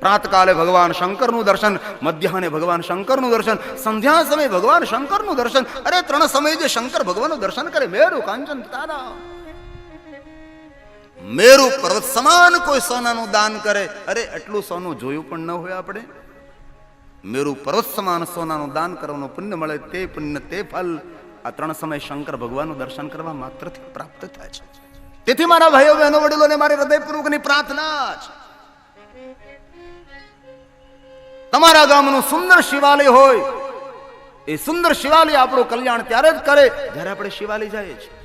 પ્રાતકાલે ભગવાન શંકરનું દર્શન, મધ્યાહને ભગવાન શંકરનું દર્શન, સંધ્યા સમયે ભગવાન શંકરનું દર્શન. અરે 3 સમયે જે શંકર ભગવાનનું દર્શન કરે, મેરુ કાંચન તારા, મેરુ પર્વત સમાન કોઈ સોનાનું દાન કરે. અરે એટલું સોનું જોયું પણ ન હોય આપણે. મેરુ પર્વત સમાન સોનાનું દાન કરવાનું પુણ્ય મળે. તે પુણ્ય, તે ફલ આ 3 સમય શંકર ભગવાનનું દર્શન કરવા માત્રથી પ્રાપ્ત થાય છે. તેથી મારા ભાઈઓ બહેનો વડીલોને મારી હૃદયપૂર્વકની પ્રાર્થના છે, તમારા ગામનું સુંદર શિવાલય હોય, એ સુંદર શિવાલય આપણું કલ્યાણ ત્યારે જ કરે જ્યારે આપણે શિવાલય જઈએ છીએ.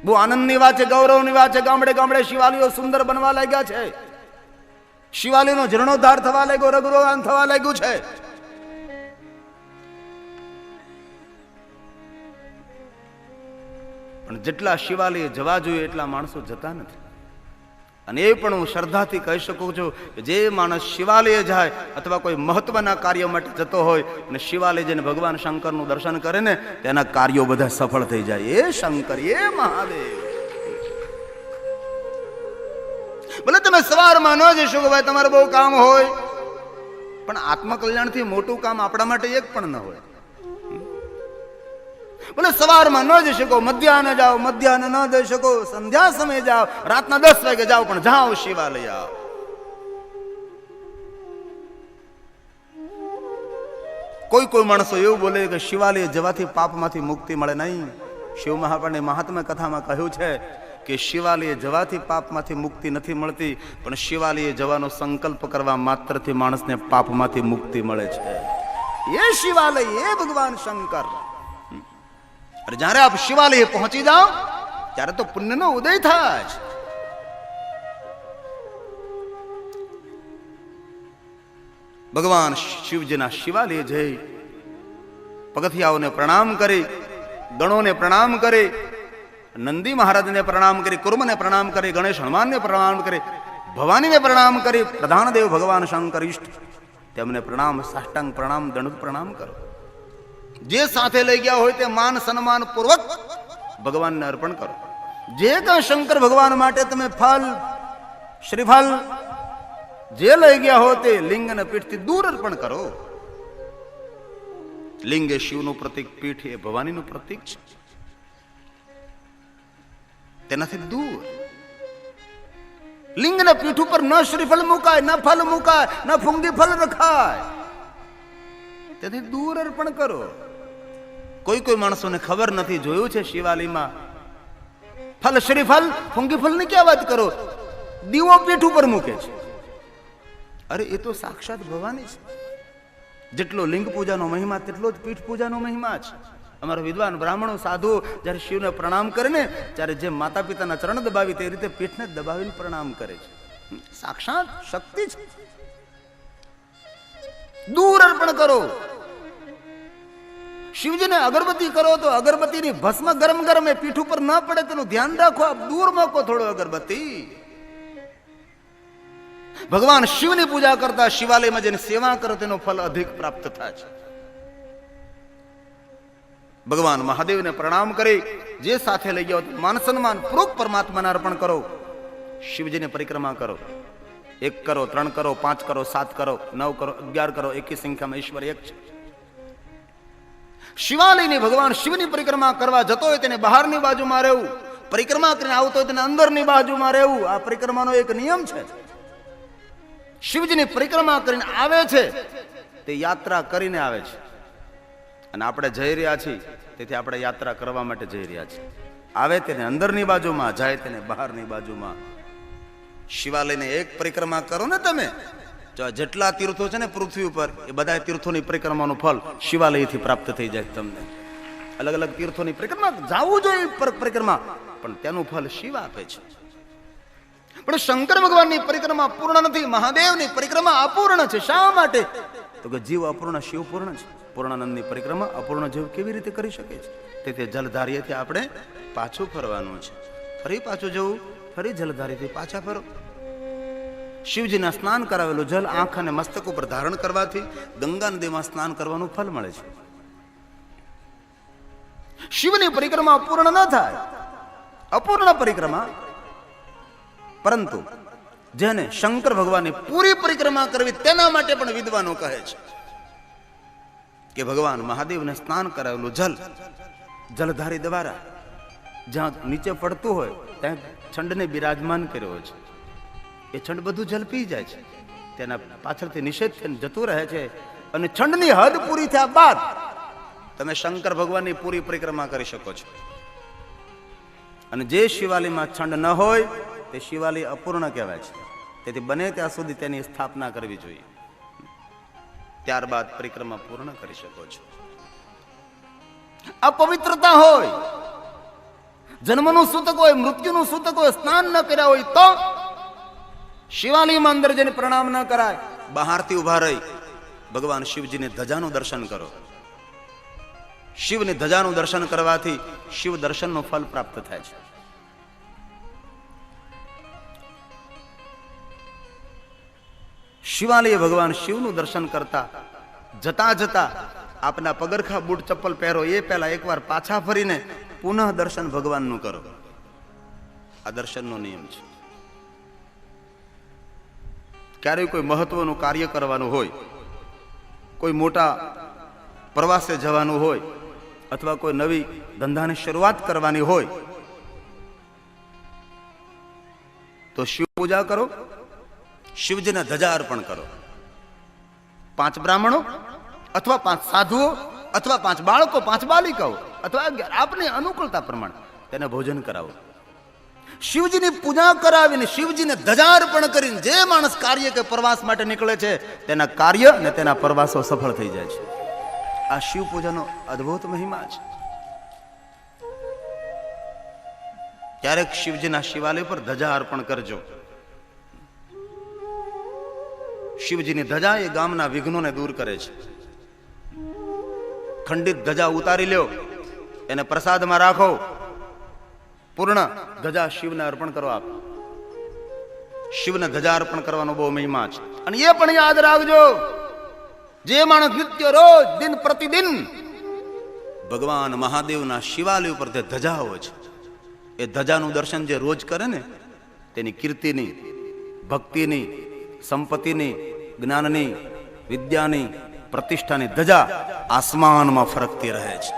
બહુ આનંદની વાત છે, ગૌરવની વાત છે. ગામડે ગામડે શિવાલયો સુંદર બનવા લાગ્યા છે. શિવાલયનો જીર્ણોદ્ધાર થવા લાગ્યો, રગરોગાન થવા લાગ્યું છે. પણ જેટલા શિવાલય જવા જોઈએ એટલા માણસો જતા નથી. અને એ પણ હું શ્રદ્ધાથી કહી શકું છું કે જે માણસ શિવાલય જાય અથવા કોઈ મહત્વના કાર્ય માટે જતો હોય અને શિવાલય જઈને ભગવાન શંકરનું દર્શન કરે ને, તેના કાર્યો બધા સફળ થઈ જાય. એ શંકર, એ મહાદેવ. ભલે તમે સવારમાં ન જશો કે ભાઈ તમારે બહુ કામ હોય, પણ આત્મકલ્યાણથી મોટું કામ આપણા માટે એક પણ ન હોય. બોલે સવારમાં ન જઈ શકો, મધ્યાહને જાઓ, મધ્યાહને ન જઈ શકો, સંધ્યા સમયે જાઓ, રાતના 10 વાગે જાઓ, પણ જાઓ શિવાલય આવો. કોઈ માણસો એવું બોલે કે શિવાલય જવાથી પાપમાંથી મુક્તિ મળે. નહીં. શિવ મહાપ્રાણે મહાત્મા કથામાં કહ્યું છે કે શિવાલય જવાથી પાપમાંથી મુક્તિ નથી મળતી, પણ શિવાલય જવાનો સંકલ્પ કરવા માત્રથી માણસને પાપમાંથી મુક્તિ મળે છે. એ શિવાલય, એ ભગવાન શંકર. અરે જ્યારે આપ શિવાલય પહોંચી જાઓ ત્યારે તો પુણ્યનો ઉદય થાય છે. ભગવાન શિવજીના શિવાલય જઈ પગથિયાઓને પ્રણામ કરી, ગણોને પ્રણામ કરી, નંદી મહારાજને પ્રણામ કરી, કુર્મને પ્રણામ કરી, ગણેશ હનુમાનને પ્રણામ કરી, ભવાનીને પ્રણામ કરી, પ્રધાન દેવ ભગવાન શંકર ઈષ્ટ તેમને પ્રણામ, સાષ્ટાંગ પ્રણામ, દંડ પ્રણામ કરો. જે સાથે લઈ ગયા હોય તે માન સન્માન પૂર્વક ભગવાનને અર્પણ કરો. જે કાંઈ શંકર ભગવાન માટે તમે ફલ, શ્રીફળ જે લઈ ગયા હો તે લિંગ અને પીઠથી દૂર અર્પણ કરો. લિંગ એ શિવનું પ્રતીક, પીઠ એ ભવાનીનું પ્રતીક છે. તેનાથી દૂર. લિંગના પીઠ ઉપર ન શ્રીફળ મુકાય, ન ફલ મુકાય, ન ફૂંગી ફલ રખાય. તેથી દૂર અર્પણ કરો. કોઈ માણસોને ખબર નથી, જોયું છે શિવાલયમાં ફલ, શ્રીફળ, ફૂંગી ફલ ની ક્યાં વાત કરો, દીવો પીઠ ઉપર મૂકે છે. અરે એ તો સાક્ષાત ભવાની છે. જેટલો લિંગ પૂજાનો મહિમા તેટલો જ પીઠ પૂજાનો મહિમા છે. અમારા વિદ્વાન બ્રાહ્મણો સાધુ જ્યારે શિવને પ્રણામ કરે ને, ત્યારે જેમ માતા પિતાના ચરણ દબાવી તે રીતે પીઠને દબાવીને પ્રણામ કરે છે. સાક્ષાત શક્તિ છે. દૂર અર્પણ કરો. શિવજીને અગરબત્તી કરો તો અગરબત્તીની ભસ્મ ગરમ ગરમ એ પીઠ ઉપર ન પડે તેનું ધ્યાન રાખો. આપ દૂર મૂકો થોડો અગરબત્તી. ભગવાન શિવની પૂજા કરતા શિવાલયમાં જેની સેવા કરો તેનો ફલ અધિક પ્રાપ્ત થાય છે. ભગવાન મહાદેવને પ્રણામ કરી જે સાથે લઈ ગયો માન સન્માન પૂર્વક પરમાત્માને અર્પણ કરો. શિવજીની પરિક્રમા કરો. 1 કરો, 3 કરો, 5 કરો, 7 કરો, 9 કરો, 11 કરો. એકી સંખ્યામાં ઈશ્વર એક છે. શિવાલયની ભગવાન શિવની પરિક્રમા કરવા જતો હોય તેને બહારની બાજુમાં રહેવું, પરિક્રમા કરીને આવતો હોય તેને અંદરની બાજુમાં રહેવું. આ પરિક્રમાનો એક નિયમ છે. શિવજીની પરિક્રમા કરીને આવે છે તે યાત્રા કરીને આવે છે, અને આપણે જઈ રહ્યા છીએ તેથી આપણે યાત્રા કરવા માટે જઈ રહ્યા છીએ. આવે તેને અંદરની બાજુમાં, જાય તેને બહારની બાજુમાં. શિવાલયને એક પરિક્રમા કરો ને તમે, જેટલા તીર્થો છે ને પૃથ્વી ઉપર એ બધા તીર્થોની પરિક્રમાનું ફળ શિવાલયથી પ્રાપ્ત થઈ જાય તમને. અલગ અલગ તીર્થોની પરિક્રમા જવું જોઈએ પરિક્રમા, પણ તેનું ફળ શિવ આપે છે. પણ શંકર ભગવાનની પરિક્રમા પૂર્ણ નથી, મહાદેવની પરિક્રમા અપૂર્ણ છે. શા માટે? તો કે જીવ અપૂર્ણ, શિવ પૂર્ણ છે. પૂર્ણાનંદની પરિક્રમા અપૂર્ણ જીવ કેવી રીતે કરી શકે છે? તેથી જલધારીથી આપણે પાછું ફરવાનું છે. ફરી પાછું જવું, ફરી જલધારીથી પાછા ફરો. શિવજીના સ્નાન કરાવેલું જલ આંખ અને મસ્તક ઉપર ધારણ કરવાથી ગંગા નદીમાં સ્નાન કરવાનું ફળ મળે છે. શિવની પરિક્રમા પૂર્ણ ન થાય, અપૂર્ણ પરિક્રમા. પરંતુ જેને શંકર ભગવાનની પૂરી પરિક્રમા કરવી તેના માટે પણ વિદ્વાનો કહે છે કે ભગવાન મહાદેવને સ્નાન કરાવેલું જલ જલધારી દ્વારા જ્યાં નીચે પડતું હોય ત્યાં છંડને બિરાજમાન કર્યો છે. એ છંડ બધું જલ પી જાય છે, તેના પાછળથી નિષેધ થઈને જતું રહે છે. અને છંડની હદ પૂરી થયા બાદ તમે શંકર ભગવાનની પૂરી પરિક્રમા કરી શકો છો. અને જે શિવાલયમાં છંડ ન હોય તે શિવાલય અપૂર્ણ કહેવાય છે. તેથી બને ત્યાં સુધી તેની સ્થાપના કરવી જોઈએ, ત્યારબાદ પરિક્રમા પૂર્ણ કરી શકો છો. અપવિત્રતા હોય, જન્મનું સૂતક હોય, મૃત્યુનું સૂતક હોય, સ્નાન ન કર્યા હોય તો શિવાલયમાં અંદર જઈને પ્રણામ ન કરાય. બહારથી ઉભા રહી ભગવાન શિવજીની ધજાનું દર્શન કરો. શિવની ધજાનું દર્શન કરવાથી શિવ દર્શનનું ફલ પ્રાપ્ત થાય છે. શિવાલય ભગવાન શિવનું દર્શન કરતા જતા જતા આપના પગરખા બૂટ ચપ્પલ પહેરો એ પહેલા એકવાર પાછા ફરીને પુનઃ દર્શન ભગવાનનું કરો. આ દર્શનનો નિયમ છે. ક્યારેય કોઈ મહત્વનું કાર્ય કરવાનું હોય, કોઈ મોટા પ્રવાસે જવાનું હોય, અથવા કોઈ નવી ધંધાની શરૂઆત કરવાની હોય તો શિવ પૂજા કરો, શિવજીને ધજા અર્પણ કરો. 5 બ્રાહ્મણો અથવા 5 સાધુઓ અથવા 5 બાળકો, 5 બાલિકાઓ અથવા 11 આપની અનુકૂળતા પ્રમાણે તેને ભોજન કરાવો. શિવજીની પૂજા કરાવીને શિવજીને ધજા અર્પણ કરીને જે માણસ કાર્ય કે પ્રવાસ માટે નીકળે છે તેના કાર્ય અને તેના પ્રવાસો સફળ થઈ જાય છે. આ શિવ પૂજાનો અદ્ભુત મહિમા છે. ક્યારેક શિવજીના શિવાલય પર ધજા અર્પણ કરજો. શિવજીની ધજા એ ગામના વિઘ્નોને દૂર કરે છે. ખંડિત ધજા ઉતારી લ્યો, એને પ્રસાદમાં રાખો, પૂર્ણ ધજા શિવને અર્પણ કરો. આપ શિવને ધજા અર્પણ કરવાનો બહુ મહિમા છે. અને એ પણ યાદ રાખજો, જે માણસ નિત્ય રોજ દિન પ્રતિદિન ભગવાન મહાદેવના શિવાલય ઉપર જે ધજાઓ છે એ ધજાનું દર્શન જે રોજ કરે ને તેની કીર્તિની, ભક્તિની, સંપત્તિની, જ્ઞાનની, વિદ્યાની, પ્રતિષ્ઠાની ધજા આસમાનમાં ફરકતી રહે છે.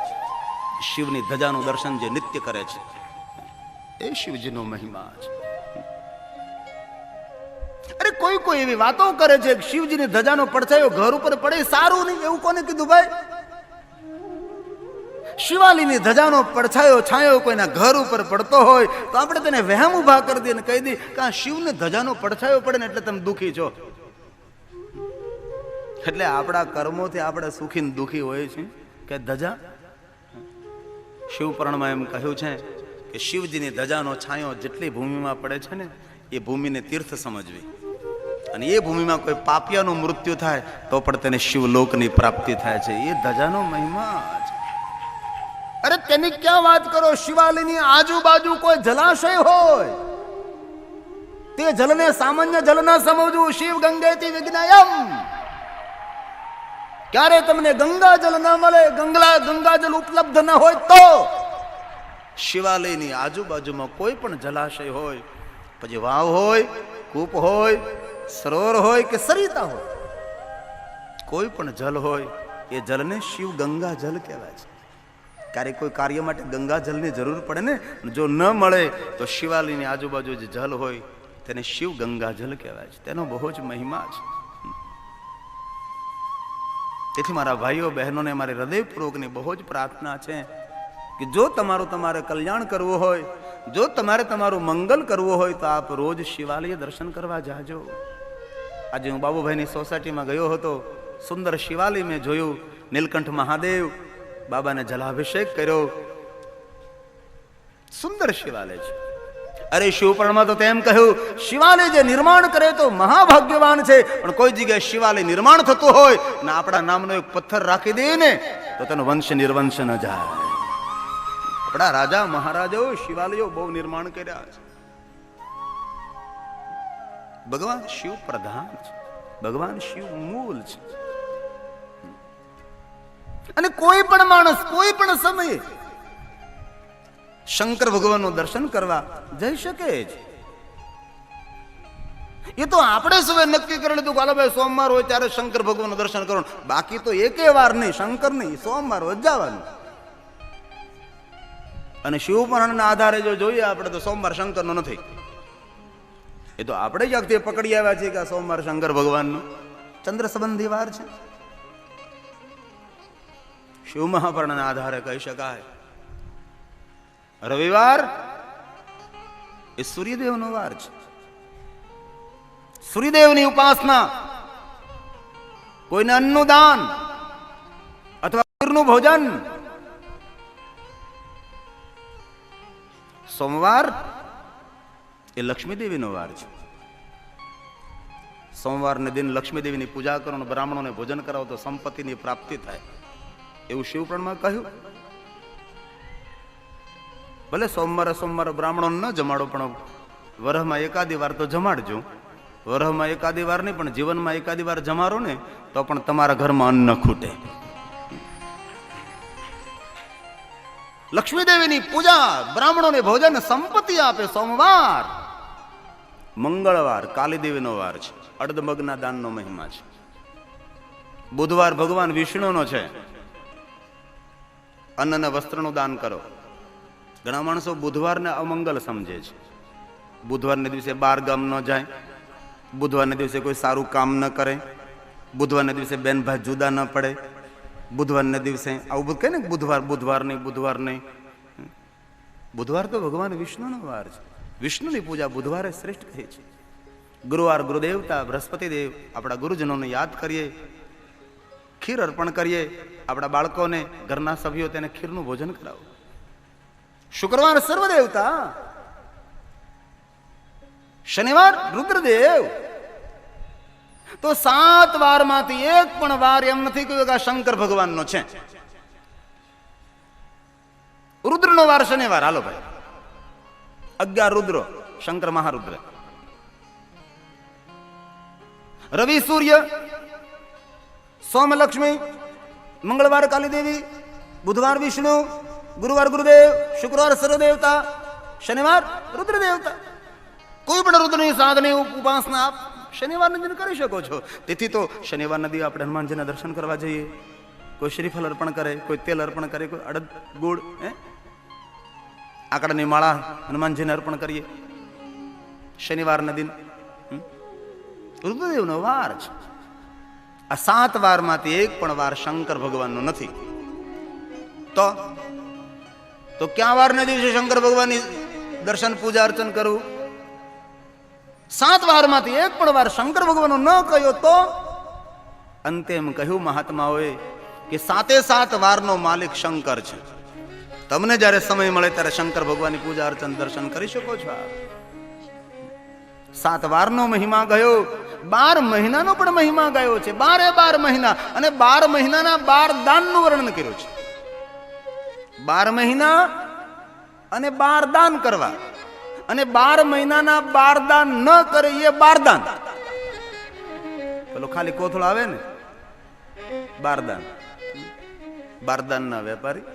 શિવની ધજાનું દર્શન જે નિત્ય કરે છે એ શિવજીનો મહિમા છે. અરે કોઈ કોઈ એવી વાતો કરે છે કે શિવજીની ધજાનો પડછાયો ઘર ઉપર પડે સારું નહીં. એવું કોને કીધું ભાઈ? શિવાલયની ધજાનો પડછાયો છાયો કોઈના ઘર ઉપર પડતો હોય તો આપણે તેને વહેમ ઉભા કરી દઈએ અને કહી દઈએ કે આ શિવને ધજાનો પડછાયો પડે ને એટલે તમે દુઃખી છો. એટલે આપણા કર્મોથી આપણે સુખી ને દુઃખી હોય છે કે ધજા. શિવપુરાણમાં એમ કહ્યું છે કે શિવજીની ધજાનો છાયો જેટલી ભૂમિમાં પડે છે ને એ ભૂમિને તીર્થ સમજવી. અને એ ભૂમિમાં કોઈ પાપિયાનું મૃત્યુ થાય તો પણ તેને શિવલોકની પ્રાપ્તિ થાય છે. એ ધજાનો મહિમા છે. અરે તેની ક્યાં વાત કરો? શિવાલયની આજુબાજુ કોઈ જલાશય હોય તે જલને સામાન્ય જલ ના સમજવું. શિવ ગંગેતિ વિજ્ઞાયમ. ક્યારે તમને ગંગાજલ ના મળે, ગંગાજલ ઉપલબ્ધ ન હોય તો શિવાલયની આજુબાજુમાં કોઈ પણ જલાશય હોય, પછી વાવ હોય, કૂપ હોય, સરોવર હોય કે સરિતા હોય, કોઈ પણ જલ હોય એ જલને શિવ ગંગા જલ કહેવાય છે. ક્યારેક કોઈ કાર્ય માટે ગંગા જલની જરૂર પડે ને, જો ન મળે તો શિવાલયની આજુબાજુ જે જલ હોય તેને શિવ ગંગા જલ કહેવાય છે. તેનો બહુ જ મહિમા છે. તેથી મારા ભાઈઓ બહેનોને મારી હૃદયપૂર્વકની બહુ જ પ્રાર્થના છે કે જો તમારે કલ્યાણ કરવું હોય, જો તમારું મંગલ કરવું હોય તો આપ રોજ શિવાલય દર્શન કરવા જાજો. આજે હું બાબુભાઈની સોસાયટીમાં ગયો હતો. સુંદર શિવાલય મેં જોયું. નીલકંઠ મહાદેવ બાબાને જલાભિષેક કર્યો. સુંદર શિવાલય છે. અરે શિવપુરાણમાં તો તેમ કહ્યું શિવાલય જે નિર્માણ કરે તો મહાભાગ્યવાન છે. પણ કોઈ જગ્યાએ શિવાલય નિર્માણ થતું હોય ને આપણા નામનો એક પથ્થર રાખી દે ને તો તેનો વંશ નિર્વંશ ન જાય. આપણા રાજા મહારાજાઓ શિવાલયો બહુ નિર્માણ કર્યા છે. ભગવાન શિવ પ્રધાન છે, ભગવાન શિવ મૂળ છે. અને કોઈ પણ માણસ કોઈ પણ સમયે શંકર ભગવાનનું દર્શન કરવા જઈ શકે છે. એ તો આપણે સવે નક્કી કરી લીધું કે હાલો ભાઈ સોમવાર હોય ત્યારે શંકર ભગવાનનું દર્શન કરવાનું, બાકી તો એકે વાર નહીં, શંકર નહીં, સોમવાર હોય જવાનું. અને શિવ પુરાણના આધારે જો જોઈએ આપણે તો સોમવાર શંકરનો નથી. એ તો આપણે ક્યાંકથી પકડી આવ્યા છીએ કે આ સોમવાર શંકર ભગવાનનો ચંદ્ર સંબંધી વાર છે. શિવ મહાપુરાણના આધારે કહી શકાય રવિવાર એ સૂર્યદેવનો વાર છે. સૂર્યદેવની ઉપાસના, કોઈને અન્નનું દાન અથવા ખીરનું ભોજન. સોમવાર એ લક્ષ્મીદેવીનો વાર છે. સોમવારને દિન લક્ષ્મીદેવીની પૂજા કરો, બ્રાહ્મણોને ભોજન કરાવો તો સંપત્તિની પ્રાપ્તિ થાય, એવું શિવપુરાણમાં કહ્યું. ભલે સોમવારે બ્રાહ્મણો ન જમાડો, પણ વરહમાં એકાદી વાર તો જમાડજો. વરહમાં એકાદી વાર નહીં, પણ જીવનમાં એકાદી વાર જમારો ને તો પણ તમારા ઘરમાં અન્ન ન ખૂટે. લક્ષ્મીદેવીની પૂજા, બ્રાહ્મણોને ભોજન, સંપત્તિ આપે. સોમવાર. મંગળવાર કાલીદેવીનો વાર છે, અડધમગના દાનનો મહિમા છે. બુધવાર ભગવાન વિષ્ણુનો છે, અન્ન અને વસ્ત્રનું દાન કરો. ઘણા માણસો બુધવારને અમંગલ સમજે છે. બુધવારને દિવસે બાર ગામ ન જાય, બુધવારને દિવસે કોઈ સારું કામ ન કરે, બુધવારને દિવસે બેન ભાઈ જુદા ન પડે, બુધવારને દિવસે આવું બધું કહે ને બુધવાર નહીં. બુધવાર તો ભગવાન વિષ્ણુનો વાર છે. વિષ્ણુની પૂજા બુધવારે શ્રેષ્ઠ કહે છે. ગુરુવાર ગુરુદેવતા બૃહસ્પતિદેવ, આપણા ગુરુજનોને યાદ કરીએ, ખીર અર્પણ કરીએ. આપણા બાળકોને, ઘરના સભ્યો તેને ખીરનું ભોજન કરાવો. શુક્રવાર સર્વદેવતા, શનિવાર રુદ્રદેવ. તો 7 વારમાંથી એક પણ વાર એમ નથી કહ્યું કે આ શંકર ભગવાનનો છે. રુદ્રનો વાર શનિવાર. હાલો ભાઈ, 11 રુદ્રો, શંકર મહારુદ્ર. રવિ સૂર્ય, સોમ લક્ષ્મી, મંગળવાર કાલીદેવી, બુધવાર વિષ્ણુ, ગુરુવાર ગુરુદેવ, શુક્રવાર સર્વદેવતા, શનિવાર રુદ્ર દેવતા. કોઈ પણ રુદ્રની સાધની ઉપાસના આપ શનિવારના દિન કરી શકો છો. તેથી તો શનિવારના દિવસે આપણે હનુમાનજીના દર્શન કરવા જઈએ. કોઈ શ્રીફળ અર્પણ કરે, કોઈ તેલ અર્પણ કરે, કોઈ અડદ ગુડ આકડાની માળા હનુમાનજીને અર્પણ કરીએ. શનિવારના દિન રુદ્રદેવનો વાર છે. આ 7 વારમાંથી એક પણ વાર શંકર ભગવાનનો નથી. તો ક્યાં વારના દિવસે શંકર ભગવાનની દર્શન પૂજા અર્ચન કરવું? 7 વારમાંથી એક પણ વાર શંકર ભગવાનનો ન કહ્યો તો અંતે એમ કહ્યું મહાત્માઓએ કે 7 વારનો માલિક શંકર છે. તમને જ્યારે સમય મળે ત્યારે શંકર ભગવાનની પૂજા અર્ચન દર્શન કરી શકો છો. 7 વારનો મહિમા ગયો, 12 મહિનાનો પણ મહિમા ગયો છે. 12 મહિના અને 12 મહિનાના 12 દાનનું વર્ણન કર્યું છે. 12 મહિના અને 12 દાન કરવા, અને 12 મહિનાના 12 દાન ન કરે એ 12 દાન. પેલો ખાલી કોથળો આવે ને 12 દાન, 12 દાન ના વેપારી.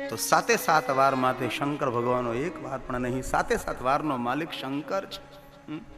તો 7 વાર માંથી શંકર ભગવાનનો એક વાર પણ નહીં. 7 વારનો માલિક શંકર છે.